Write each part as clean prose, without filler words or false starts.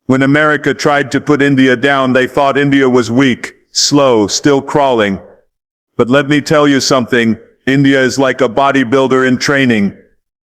When America tried to put India down, they thought India was weak, slow, still crawling. But let me tell you something, India is like a bodybuilder in training.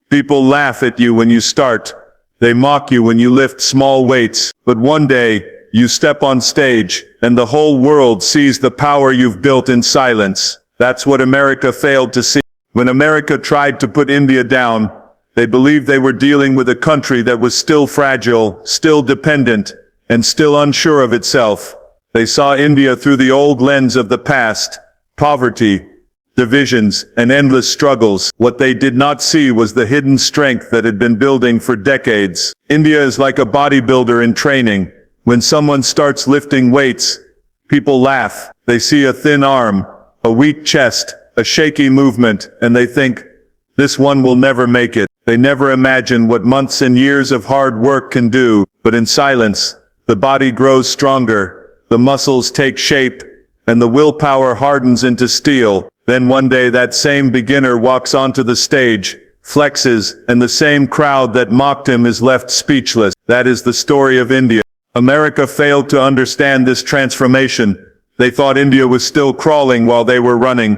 People laugh at you when you start. They mock you when you lift small weights. But one day, you step on stage, and the whole world sees the power you've built in silence. That's what America failed to see. When America tried to put India down, they believed they were dealing with a country that was still fragile, still dependent, and still unsure of itself. They saw India through the old lens of the past, poverty, divisions, and endless struggles. What they did not see was the hidden strength that had been building for decades. India is like a bodybuilder in training. When someone starts lifting weights, people laugh. They see a thin arm, a weak chest, a shaky movement, and they think, this one will never make it. They never imagine what months and years of hard work can do, but in silence, the body grows stronger, the muscles take shape, and the willpower hardens into steel. Then one day that same beginner walks onto the stage, flexes, and the same crowd that mocked him is left speechless. That is the story of India. America failed to understand this transformation. They thought India was still crawling while they were running.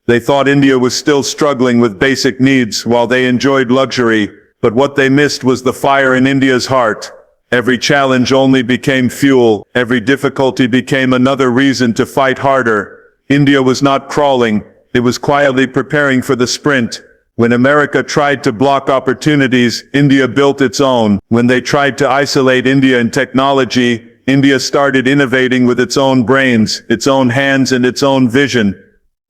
They thought India was still struggling with basic needs while they enjoyed luxury, but what they missed was the fire in India's heart. Every challenge only became fuel, every difficulty became another reason to fight harder. India was not crawling, it was quietly preparing for the sprint. When America tried to block opportunities, India built its own. When they tried to isolate India in technology, India started innovating with its own brains, its own hands, and its own vision.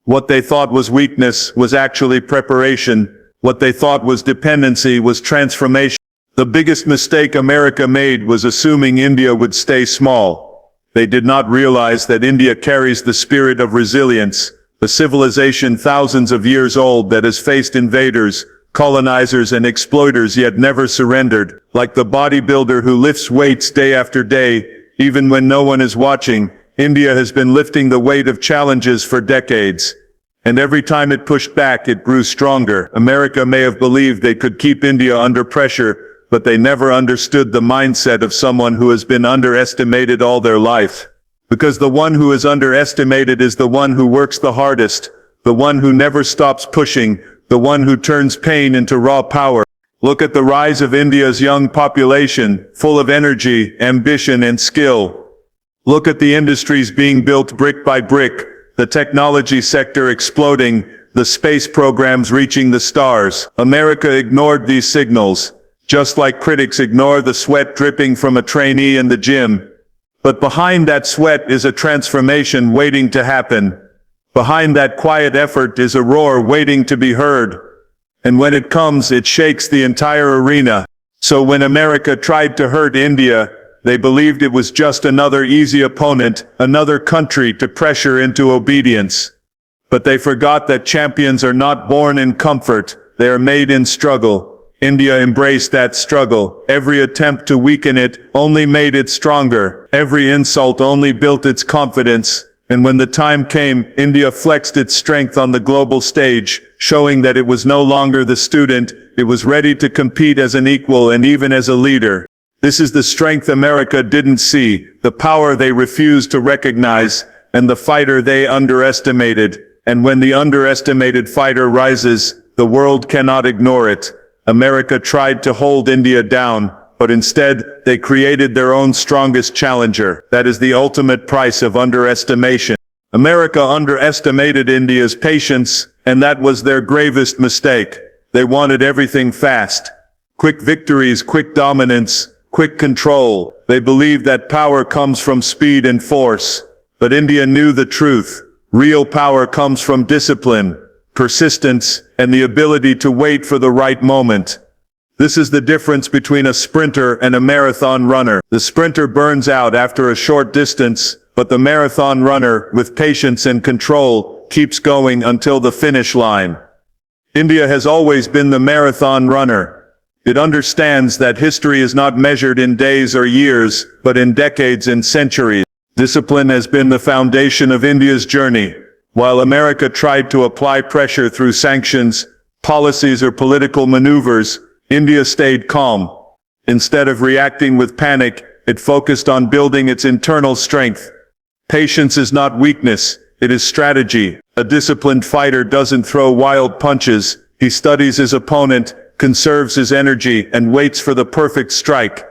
What they thought was weakness was actually preparation. What they thought was dependency was transformation. The biggest mistake America made was assuming India would stay small. They did not realize that India carries the spirit of resilience, a civilization thousands of years old that has faced invaders, colonizers, and exploiters yet never surrendered. Like the bodybuilder who lifts weights day after day, even when no one is watching, India has been lifting the weight of challenges for decades. And every time it pushed back, it grew stronger. America may have believed they could keep India under pressure, but they never understood the mindset of someone who has been underestimated all their life. Because the one who is underestimated is the one who works the hardest, the one who never stops pushing, the one who turns pain into raw power. Look at the rise of India's young population, full of energy, ambition, and skill. Look at the industries being built brick by brick, the technology sector exploding, the space programs reaching the stars. America ignored these signals, just like critics ignore the sweat dripping from a trainee in the gym. But behind that sweat is a transformation waiting to happen. Behind that quiet effort is a roar waiting to be heard. And when it comes, it shakes the entire arena. So when America tried to hurt India, they believed it was just another easy opponent, another country to pressure into obedience. But they forgot that champions are not born in comfort, they are made in struggle. India embraced that struggle. Every attempt to weaken it only made it stronger. Every insult only built its confidence. And when the time came, India flexed its strength on the global stage, showing that it was no longer the student, it was ready to compete as an equal and even as a leader. This is the strength America didn't see, the power they refused to recognize, and the fighter they underestimated. And when the underestimated fighter rises, the world cannot ignore it. America tried to hold India down, but instead, they created their own strongest challenger. That is the ultimate price of underestimation. America underestimated India's patience, and that was their gravest mistake. They wanted everything fast. Quick victories, quick dominance, quick control. They believed that power comes from speed and force. But India knew the truth. Real power comes from discipline, persistence, and the ability to wait for the right moment. This is the difference between a sprinter and a marathon runner. The sprinter burns out after a short distance, but the marathon runner, with patience and control, keeps going until the finish line. India has always been the marathon runner. It understands that history is not measured in days or years, but in decades and centuries. Discipline has been the foundation of India's journey. While America tried to apply pressure through sanctions, policies, or political maneuvers, India stayed calm. Instead of reacting with panic, It focused on building its internal strength. Patience is not weakness, it is strategy. A disciplined fighter doesn't throw wild punches. He studies his opponent, conserves his energy, and waits for the perfect strike.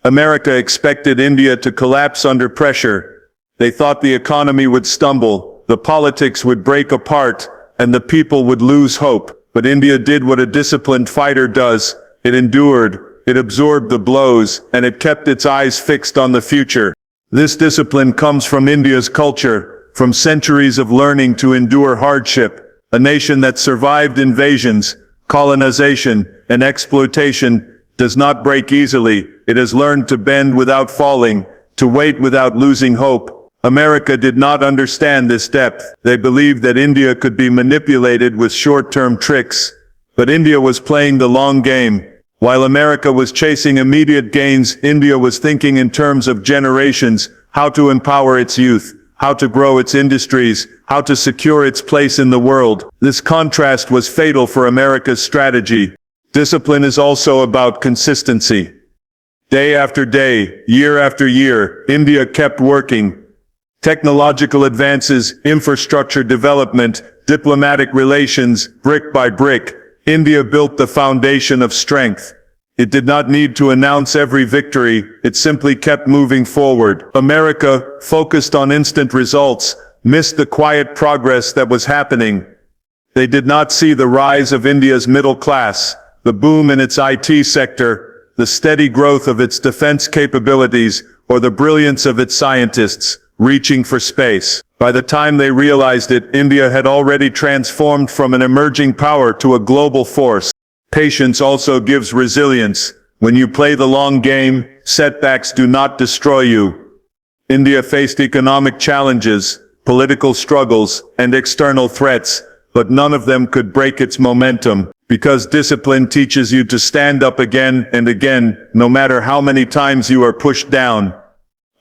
America expected India to collapse under pressure. They thought the economy would stumble, the politics would break apart, and the people would lose hope. But India did what a disciplined fighter does. It endured, it absorbed the blows, and it kept its eyes fixed on the future. This discipline comes from India's culture, from centuries of learning to endure hardship. A nation that survived invasions, colonization, and exploitation does not break easily. It has learned to bend without falling, to wait without losing hope. America did not understand this depth. They believed that India could be manipulated with short-term tricks. But India was playing the long game. While America was chasing immediate gains, India was thinking in terms of generations, how to empower its youth, how to grow its industries, how to secure its place in the world. This contrast was fatal for America's strategy. Discipline is also about consistency. Day after day, year after year, India kept working. Technological advances, infrastructure development, diplomatic relations, brick by brick, India built the foundation of strength. It did not need to announce every victory, it simply kept moving forward. America, focused on instant results, missed the quiet progress that was happening. They did not see the rise of India's middle class, the boom in its IT sector, the steady growth of its defense capabilities, or the brilliance of its scientists reaching for space. By the time they realized it, India had already transformed from an emerging power to a global force. Patience also gives resilience. When you play the long game, setbacks do not destroy you. India faced economic challenges, political struggles, and external threats, but none of them could break its momentum, because discipline teaches you to stand up again and again, no matter how many times you are pushed down.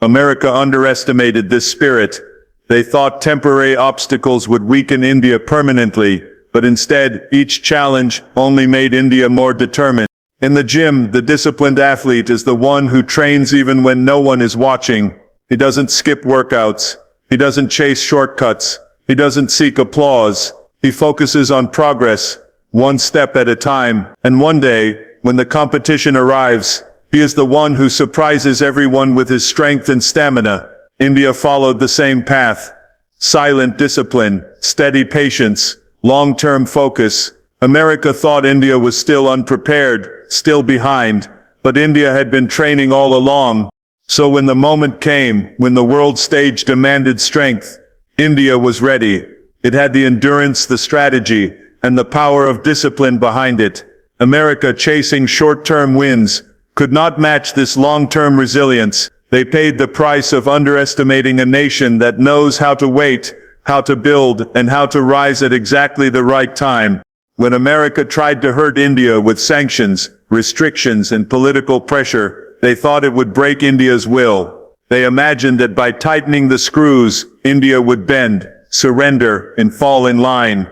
America underestimated this spirit. They thought temporary obstacles would weaken India permanently, but instead, each challenge only made India more determined. In the gym, the disciplined athlete is the one who trains even when no one is watching. He doesn't skip workouts. He doesn't chase shortcuts. He doesn't seek applause. He focuses on progress, one step at a time. And one day, when the competition arrives, he is the one who surprises everyone with his strength and stamina. India followed the same path. Silent discipline, steady patience, long-term focus. America thought India was still unprepared, still behind, but India had been training all along. So when the moment came, when the world stage demanded strength, India was ready. It had the endurance, the strategy, and the power of discipline behind it. America, chasing short-term wins, could not match this long-term resilience. They paid the price of underestimating a nation that knows how to wait, how to build, and how to rise at exactly the right time. When America tried to hurt India with sanctions, restrictions, and political pressure, they thought it would break India's will. They imagined that by tightening the screws, India would bend, surrender, and fall in line.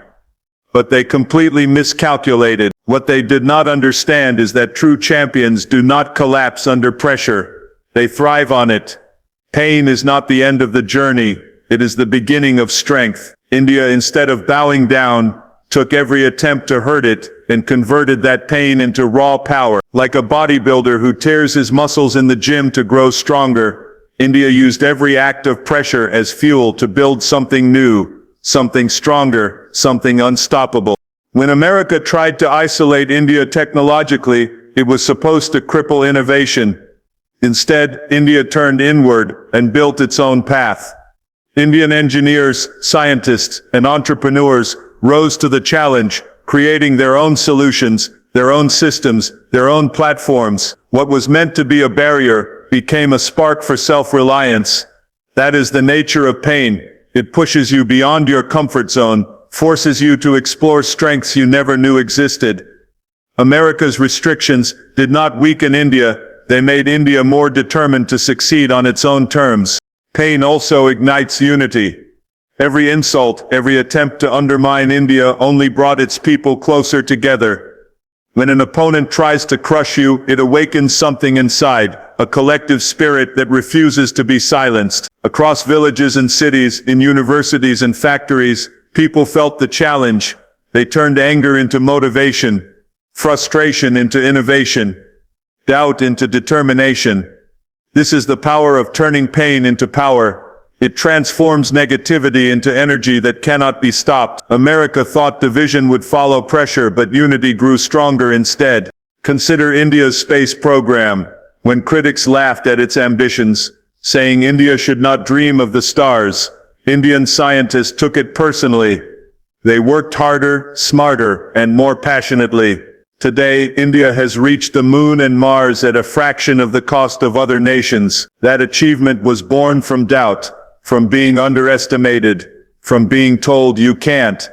But they completely miscalculated. What they did not understand is that true champions do not collapse under pressure. They thrive on it. Pain is not the end of the journey. It is the beginning of strength. India, instead of bowing down, took every attempt to hurt it and converted that pain into raw power. Like a bodybuilder who tears his muscles in the gym to grow stronger, India used every act of pressure as fuel to build something new, something stronger, something unstoppable. When America tried to isolate India technologically, it was supposed to cripple innovation. Instead, India turned inward and built its own path. Indian engineers, scientists, and entrepreneurs rose to the challenge, creating their own solutions, their own systems, their own platforms. What was meant to be a barrier became a spark for self-reliance. That is the nature of pain. It pushes you beyond your comfort zone, forces you to explore strengths you never knew existed. America's restrictions did not weaken India, they made India more determined to succeed on its own terms. Pain also ignites unity. Every insult, every attempt to undermine India only brought its people closer together. When an opponent tries to crush you, it awakens something inside, a collective spirit that refuses to be silenced. Across villages and cities, in universities and factories, people felt the challenge. They turned anger into motivation, frustration into innovation, doubt into determination. This is the power of turning pain into power. It transforms negativity into energy that cannot be stopped. America thought division would follow pressure, but unity grew stronger instead. Consider India's space program. When critics laughed at its ambitions, saying India should not dream of the stars, Indian scientists took it personally. They worked harder, smarter, and more passionately. Today, India has reached the moon and Mars at a fraction of the cost of other nations. That achievement was born from doubt, from being underestimated, from being told you can't.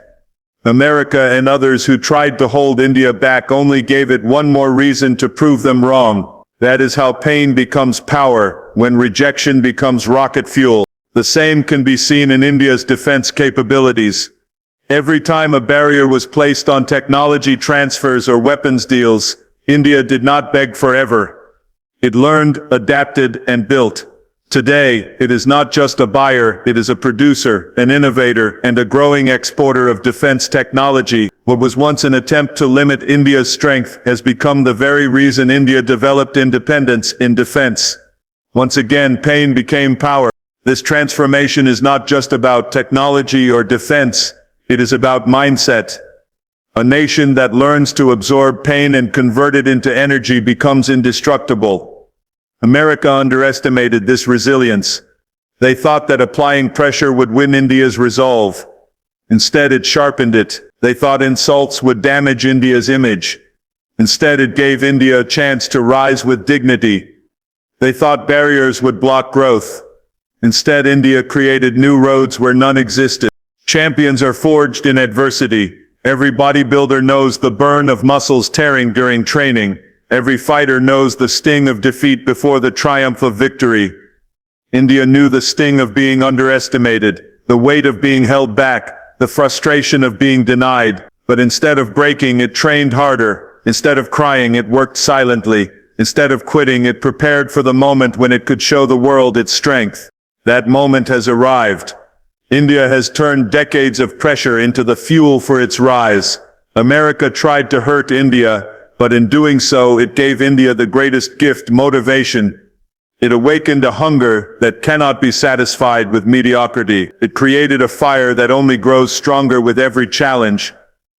America and others who tried to hold India back only gave it one more reason to prove them wrong. That is how pain becomes power, when rejection becomes rocket fuel. The same can be seen in India's defense capabilities. Every time a barrier was placed on technology transfers or weapons deals, India did not beg forever. It learned, adapted, and built. Today, it is not just a buyer, it is a producer, an innovator, and a growing exporter of defense technology. What was once an attempt to limit India's strength has become the very reason India developed independence in defense. Once again, pain became power. This transformation is not just about technology or defense, it is about mindset. A nation that learns to absorb pain and convert it into energy becomes indestructible. America underestimated this resilience. They thought that applying pressure would win India's resolve. Instead, it sharpened it. They thought insults would damage India's image. Instead, it gave India a chance to rise with dignity. They thought barriers would block growth. Instead, India created new roads where none existed. Champions are forged in adversity. Every bodybuilder knows the burn of muscles tearing during training. Every fighter knows the sting of defeat before the triumph of victory. India knew the sting of being underestimated, the weight of being held back, the frustration of being denied. But instead of breaking, it trained harder. Instead of crying, it worked silently. Instead of quitting, it prepared for the moment when it could show the world its strength. That moment has arrived. India has turned decades of pressure into the fuel for its rise. America tried to hurt India, but in doing so, it gave India the greatest gift, motivation. It awakened a hunger that cannot be satisfied with mediocrity. It created a fire that only grows stronger with every challenge.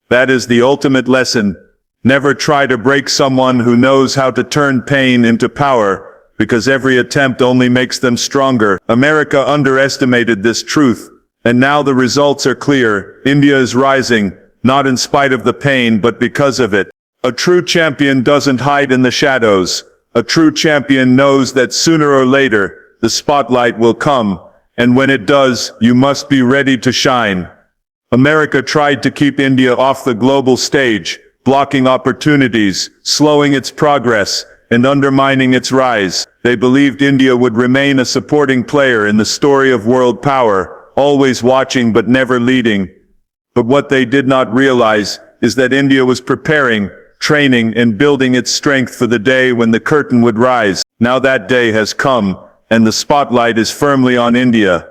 That is the ultimate lesson. Never try to break someone who knows how to turn pain into power, because every attempt only makes them stronger. America underestimated this truth, and now the results are clear. India is rising, not in spite of the pain, but because of it. A true champion doesn't hide in the shadows. A true champion knows that sooner or later, the spotlight will come, and when it does, you must be ready to shine. America tried to keep India off the global stage, blocking opportunities, slowing its progress, and undermining its rise. They believed India would remain a supporting player in the story of world power, always watching but never leading. But what they did not realize is that India was preparing, training, and building its strength for the day when the curtain would rise. Now that day has come, and the spotlight is firmly on India.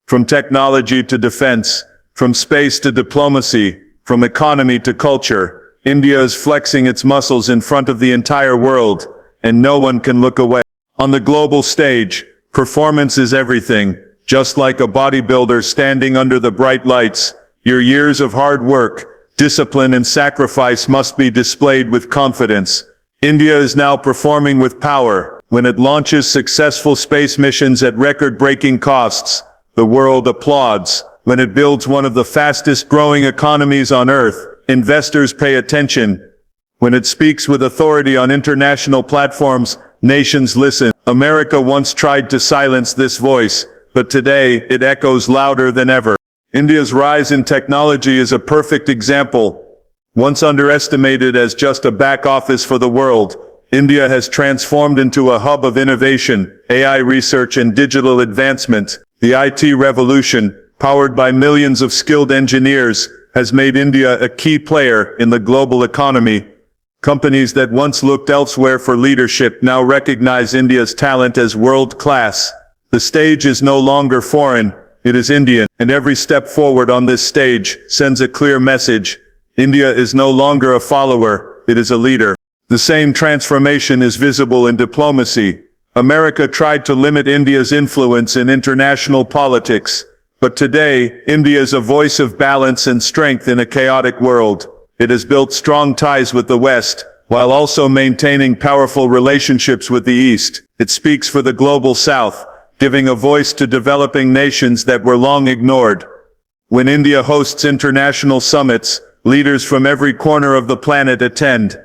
From technology to defense, from space to diplomacy, from economy to culture, India is flexing its muscles in front of the entire world, and no one can look away. On the global stage, performance is everything. Just like a bodybuilder standing under the bright lights, your years of hard work, discipline and sacrifice must be displayed with confidence. India is now performing with power. When it launches successful space missions at record-breaking costs, the world applauds. When it builds one of the fastest growing economies on Earth, investors pay attention. When it speaks with authority on international platforms, nations listen. America once tried to silence this voice, but today it echoes louder than ever. India's rise in technology is a perfect example. Once underestimated as just a back office for the world, India has transformed into a hub of innovation, AI research and digital advancement. The IT revolution, powered by millions of skilled engineers, has made India a key player in the global economy. Companies that once looked elsewhere for leadership now recognize India's talent as world-class. The stage is no longer foreign, it is Indian, and every step forward on this stage sends a clear message. India is no longer a follower, it is a leader. The same transformation is visible in diplomacy. America tried to limit India's influence in international politics, but today, India is a voice of balance and strength in a chaotic world. It has built strong ties with the West, while also maintaining powerful relationships with the East. It speaks for the global South, giving a voice to developing nations that were long ignored. When India hosts international summits, leaders from every corner of the planet attend.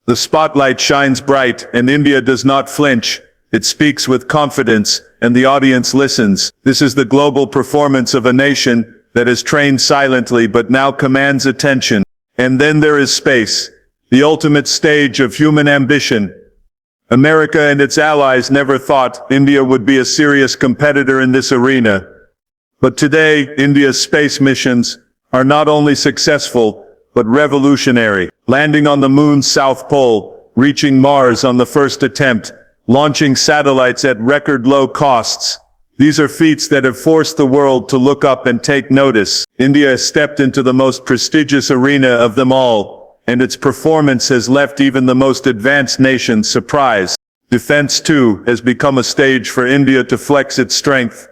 The spotlight shines bright, and India does not flinch. It speaks with confidence, and the audience listens. This is the global performance of a nation that has trained silently but now commands attention. And then there is space, the ultimate stage of human ambition. America and its allies never thought India would be a serious competitor in this arena. But today, India's space missions are not only successful, but revolutionary. Landing on the moon's south pole, reaching Mars on the first attempt, launching satellites at record low costs. These are feats that have forced the world to look up and take notice. India has stepped into the most prestigious arena of them all, and its performance has left even the most advanced nations surprised. Defense, too, has become a stage for India to flex its strength.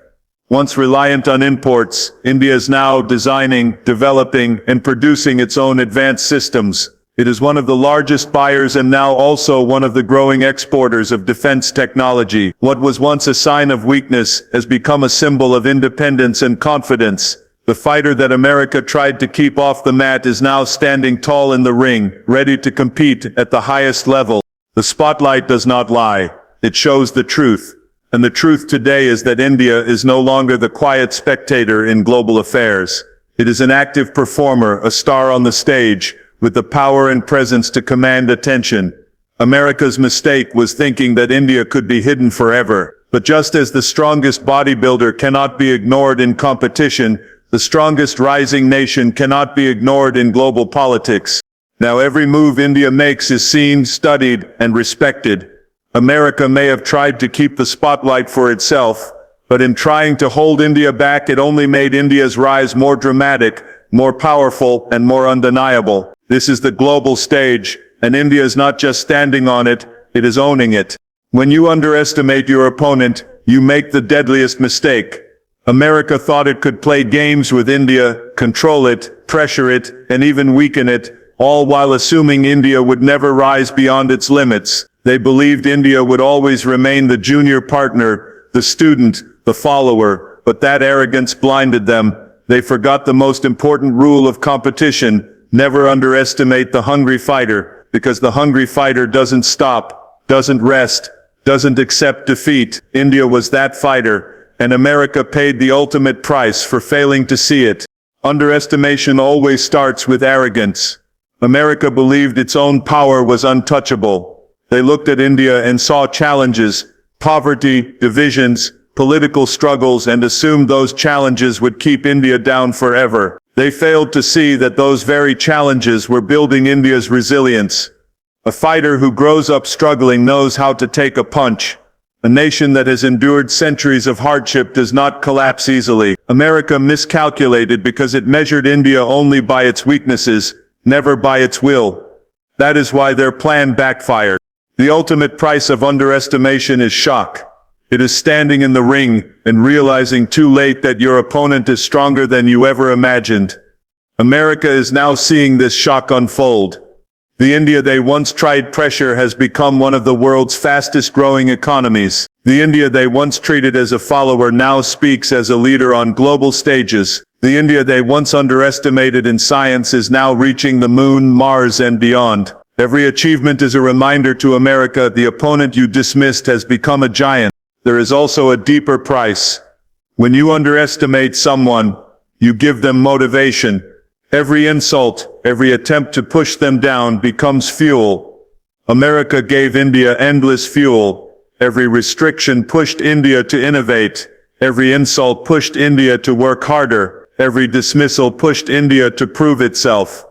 Once reliant on imports, India is now designing, developing, and producing its own advanced systems. It is one of the largest buyers and now also one of the growing exporters of defense technology. What was once a sign of weakness has become a symbol of independence and confidence. The fighter that America tried to keep off the mat is now standing tall in the ring, ready to compete at the highest level. The spotlight does not lie. It shows the truth. And the truth today is that India is no longer the quiet spectator in global affairs. It is an active performer, a star on the stage, with the power and presence to command attention. America's mistake was thinking that India could be hidden forever. But just as the strongest bodybuilder cannot be ignored in competition, the strongest rising nation cannot be ignored in global politics. Now every move India makes is seen, studied, and respected. America may have tried to keep the spotlight for itself, but in trying to hold India back, it only made India's rise more dramatic, more powerful, and more undeniable. This is the global stage, and India is not just standing on it, it is owning it. When you underestimate your opponent, you make the deadliest mistake. America thought it could play games with India, control it, pressure it, and even weaken it, all while assuming India would never rise beyond its limits. They believed India would always remain the junior partner, the student, the follower, but that arrogance blinded them. They forgot the most important rule of competition: never underestimate the hungry fighter, because the hungry fighter doesn't stop, doesn't rest, doesn't accept defeat. India was that fighter, and America paid the ultimate price for failing to see it. Underestimation always starts with arrogance. America believed its own power was untouchable. They looked at India and saw challenges, poverty, divisions, political struggles, and assumed those challenges would keep India down forever. They failed to see that those very challenges were building India's resilience. A fighter who grows up struggling knows how to take a punch. A nation that has endured centuries of hardship does not collapse easily. America miscalculated because it measured India only by its weaknesses, never by its will. That is why their plan backfired. The ultimate price of underestimation is shock. It is standing in the ring and realizing too late that your opponent is stronger than you ever imagined. America is now seeing this shock unfold. The India they once tried pressure has become one of the world's fastest growing economies. The India they once treated as a follower now speaks as a leader on global stages. The India they once underestimated in science is now reaching the moon, Mars, and beyond. Every achievement is a reminder to America the opponent you dismissed has become a giant. There is also a deeper price. When you underestimate someone, you give them motivation. Every insult, every attempt to push them down becomes fuel. America gave India endless fuel. Every restriction pushed India to innovate. Every insult pushed India to work harder. Every dismissal pushed India to prove itself.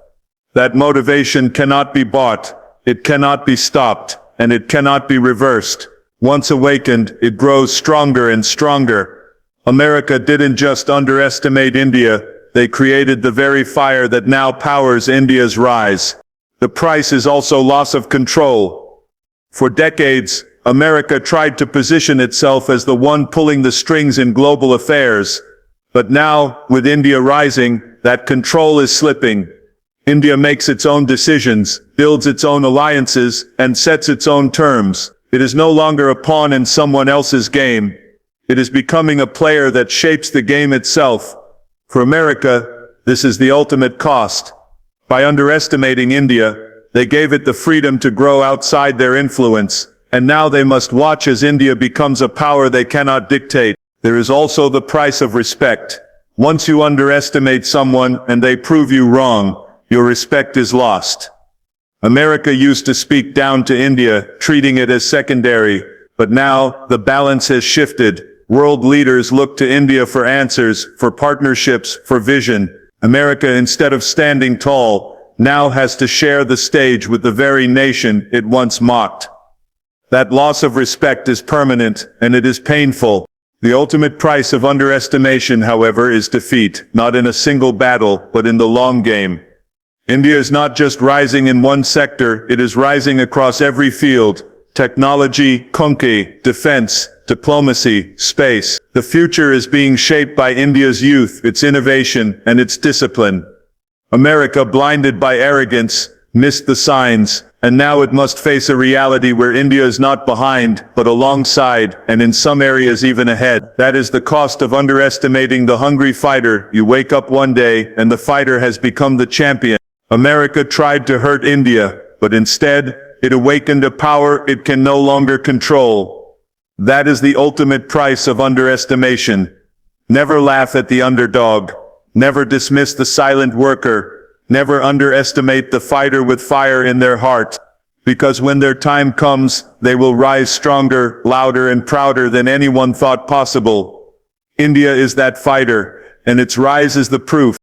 That motivation cannot be bought. It cannot be stopped, and it cannot be reversed. Once awakened, it grows stronger and stronger. America didn't just underestimate India, they created the very fire that now powers India's rise. The price is also loss of control. For decades, America tried to position itself as the one pulling the strings in global affairs. But now, with India rising, that control is slipping. India makes its own decisions, builds its own alliances, and sets its own terms. It is no longer a pawn in someone else's game. It is becoming a player that shapes the game itself. For America, this is the ultimate cost. By underestimating India, they gave it the freedom to grow outside their influence, and now they must watch as India becomes a power they cannot dictate. There is also the price of respect. Once you underestimate someone and they prove you wrong, your respect is lost. America used to speak down to India, treating it as secondary, but now the balance has shifted. World leaders look to India for answers, for partnerships, for vision. America, instead of standing tall, now has to share the stage with the very nation it once mocked. That loss of respect is permanent, and it is painful. The ultimate price of underestimation, however, is defeat, not in a single battle, but in the long game. India is not just rising in one sector, it is rising across every field. Technology, conquest, defense, diplomacy, space. The future is being shaped by India's youth, its innovation, and its discipline. America, blinded by arrogance, missed the signs, and now it must face a reality where India is not behind, but alongside, and in some areas even ahead. That is the cost of underestimating the hungry fighter. You wake up one day, and the fighter has become the champion. America tried to hurt India, but instead, it awakened a power it can no longer control. That is the ultimate price of underestimation. Never laugh at the underdog. Never dismiss the silent worker. Never underestimate the fighter with fire in their heart. Because when their time comes, they will rise stronger, louder, and prouder than anyone thought possible. India is that fighter, and its rise is the proof.